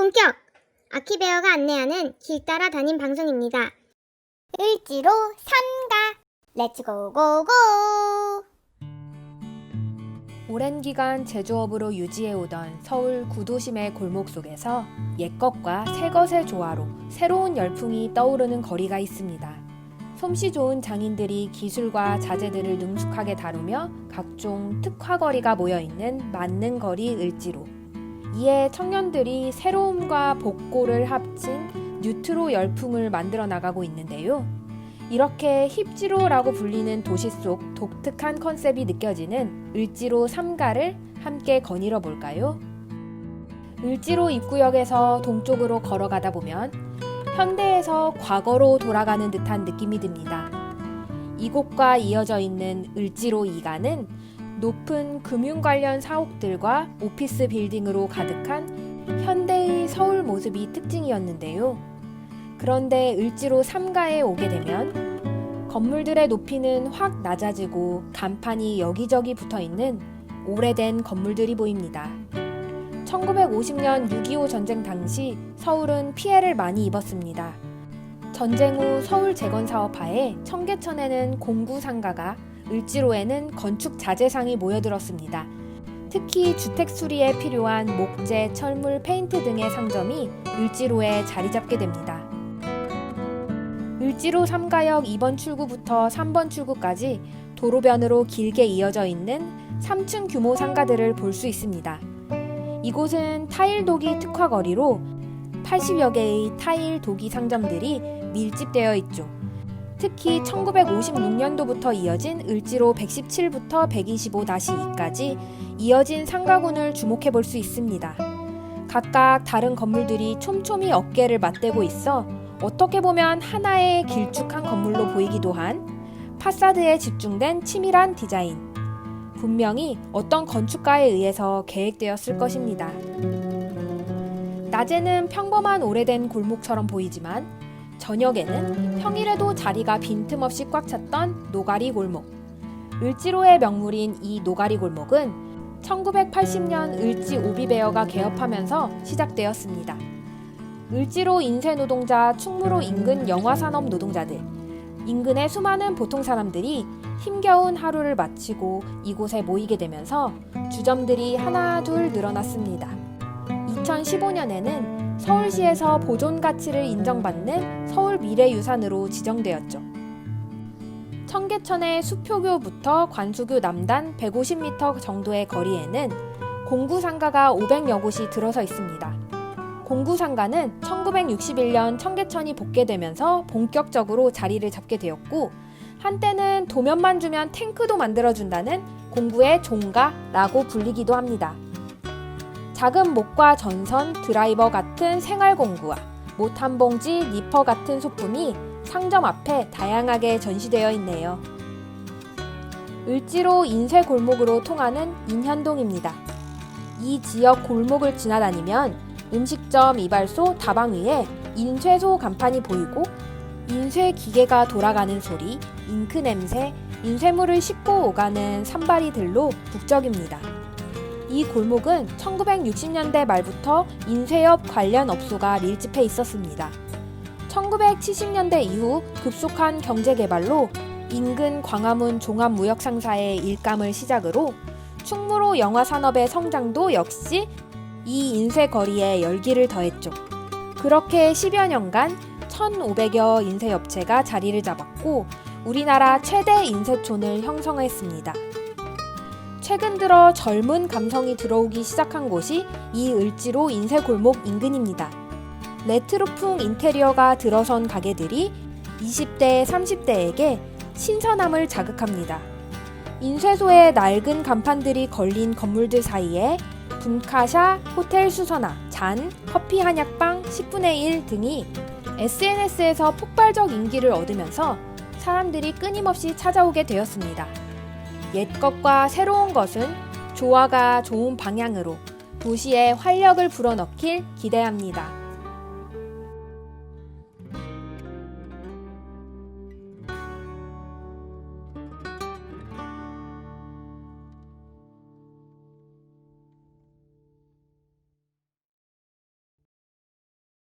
본격! 아키베어가 안내하는 길 따라 다닌 방송입니다. 을지로 삼가! 렛츠고고고! 오랜 기간 제조업으로 유지해오던 서울 구도심의 골목 속에서 옛것과 새것의 조화로 새로운 열풍이 떠오르는 거리가 있습니다. 솜씨 좋은 장인들이 기술과 자재들을 능숙하게 다루며 각종 특화거리가 모여있는 만능거리 을지로. 이에 청년들이 새로움과 복고를 합친 뉴트로 열풍을 만들어 나가고 있는데요. 이렇게 힙지로라고 불리는 도시 속 독특한 컨셉이 느껴지는 을지로 3가를 함께 거닐어 볼까요? 을지로 입구역에서 동쪽으로 걸어가다 보면 현대에서 과거로 돌아가는 듯한 느낌이 듭니다. 이곳과 이어져 있는 을지로 2가는 높은 금융 관련 사옥들과 오피스 빌딩으로 가득한 현대의 서울 모습이 특징이었는데요. 그런데 을지로 3가에 오게 되면 건물들의 높이는 확 낮아지고 간판이 여기저기 붙어있는 오래된 건물들이 보입니다. 1950년 6.25 전쟁 당시 서울은 피해를 많이 입었습니다. 전쟁 후 서울 재건 사업 하에 청계천에는 공구 상가가, 을지로에는 건축 자재상이 모여들었습니다. 특히 주택 수리에 필요한 목재, 철물, 페인트 등의 상점이 을지로에 자리 잡게 됩니다. 을지로 3가역 2번 출구부터 3번 출구까지 도로변으로 길게 이어져 있는 3층 규모 상가들을 볼 수 있습니다. 이곳은 타일 도기 특화거리로 80여 개의 타일 도기 상점들이 밀집되어 있죠. 특히 1956년도부터 이어진 을지로 117부터 125-2까지 이어진 상가군을 주목해 볼 수 있습니다. 각각 다른 건물들이 촘촘히 어깨를 맞대고 있어 어떻게 보면 하나의 길쭉한 건물로 보이기도 한 파사드에 집중된 치밀한 디자인. 분명히 어떤 건축가에 의해서 계획되었을 것입니다. 낮에는 평범한 오래된 골목처럼 보이지만 저녁에는 평일에도 자리가 빈틈없이 꽉 찼던 노가리 골목. 을지로의 명물인 이 노가리 골목은 1980년 을지 오비베어가 개업하면서 시작되었습니다. 을지로 인쇄노동자, 충무로 인근 영화산업 노동자들, 인근의 수많은 보통 사람들이 힘겨운 하루를 마치고 이곳에 모이게 되면서 주점들이 하나 둘 늘어났습니다. 2015년에는 서울시에서 보존 가치를 인정받는 서울미래유산으로 지정되었죠. 청계천의 수표교부터 관수교 남단 150m 정도의 거리에는 공구상가가 500여 곳이 들어서 있습니다. 공구상가는 1961년 청계천이 복개되면서 본격적으로 자리를 잡게 되었고, 한때는 도면만 주면 탱크도 만들어준다는 공구의 종가라고 불리기도 합니다. 작은 못과 전선, 드라이버 같은 생활공구와 못 한 봉지, 니퍼 같은 소품이 상점 앞에 다양하게 전시되어 있네요. 을지로 인쇄골목으로 통하는 인현동입니다. 이 지역 골목을 지나다니면 음식점, 이발소, 다방 위에 인쇄소 간판이 보이고 인쇄 기계가 돌아가는 소리, 잉크 냄새, 인쇄물을 싣고 오가는 산발이들로 북적입니다. 이 골목은 1960년대 말부터 인쇄업 관련 업소가 밀집해 있었습니다. 1970년대 이후 급속한 경제개발로 인근 광화문 종합무역상사의 일감을 시작으로 충무로 영화산업의 성장도 역시 이 인쇄거리에 열기를 더했죠. 그렇게 10여 년간 1,500여 인쇄업체가 자리를 잡았고 우리나라 최대 인쇄촌을 형성했습니다. 최근 들어 젊은 감성이 들어오기 시작한 곳이 이 을지로 인쇄골목 인근입니다. 레트로풍 인테리어가 들어선 가게들이 20대, 30대에게 신선함을 자극합니다. 인쇄소에 낡은 간판들이 걸린 건물들 사이에 분카샤, 호텔 수선화, 잔, 커피 한약방, 10분의 1 등이 SNS에서 폭발적 인기를 얻으면서 사람들이 끊임없이 찾아오게 되었습니다. 옛것과 새로운 것은 조화가 좋은 방향으로 도시에 활력을 불어넣길 기대합니다.